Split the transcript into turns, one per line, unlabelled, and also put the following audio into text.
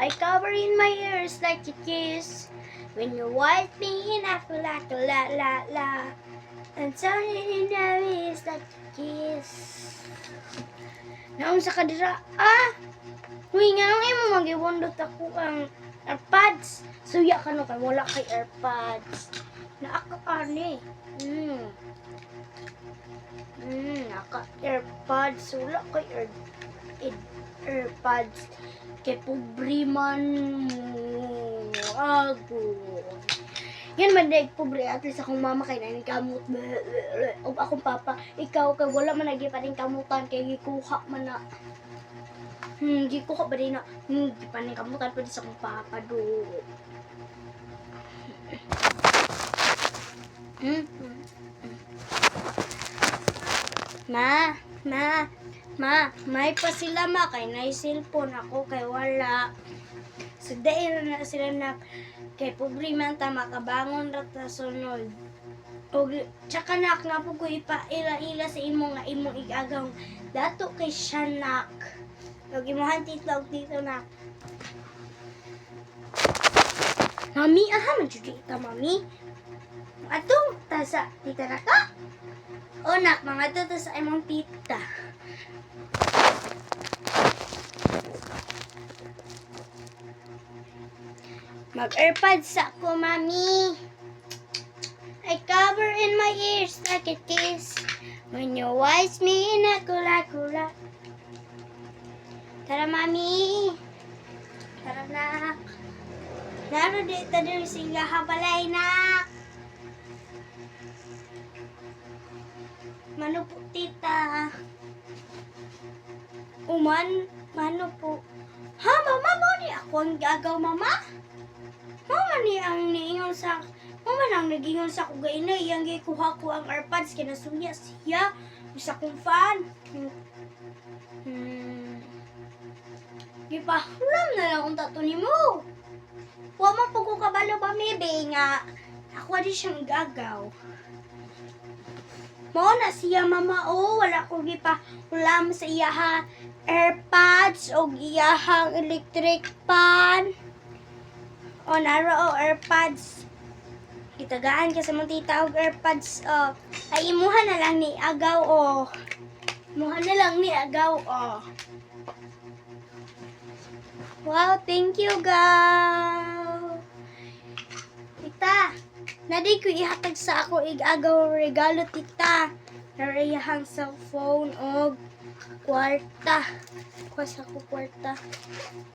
I cover in my ears like a kiss. When you wipe me in, I feel like a la la la. And turning in the ears like a kiss. Naon sa kadira, Uy, nga nung imo mag-iwondot ako ang AirPods. Suya ka no, kay wala kay AirPods. Naaka-ani. Naka-AirPods. Wala kay AirPods. Kay pobre man mo. Ago. Yan man dahil pobre. At least akong mama kay nanin kamot. O akong papa. Ikaw kay wala man lagi pa rin kamutan. Kay gikuha man na. Gikuha ba rin na. Di pa rin kamutan. Pwede sa akong papa do. May pa sila kay na cellphone ako kay wala. So dahil na sila kay pobre man ta makabangon ra ta sunod. O tsaka nga po ko ipaila-ila sa imo nga imong igagaw dato kay Shanak. Og imuhan titlaw dito na. Mami, man jud ka mami. Atong ta sa tita na ka. O nak, mga to sa imong tita. Mag-AirPods ako, mami. I cover in my ears like a kiss. When you watch me in a kula-kula. Tara, mami. Tara, nak. Naro dito din sila habalay, nak. Mano po, tita? Mano po? Ha, mama mo ni ako ang gagaw, mama? Mama ni ang niingon sa... Mama nang nagingon sa kugay na iyang gikuha ko ang AirPods kinasuya siya. Bisa kong fan. Gipahulam na lang kung tato ni mo. Huwag man po ko kabalo ba, maybe nga. Ako di siyang gagaw. Mo na siya mama wala ko gipahulam sa iyahang AirPods o iyahang electric pan. Naro AirPods. Gitagaan ka sa mong tita og AirPods ay imuha na lang ni agaw Imuha na lang ni agaw Wow, thank you gaw. Tita, nadi ko ihatag sa ako igagaw regalo tita. Narayahang cellphone og kwarta. Kuha sa ko kwarta.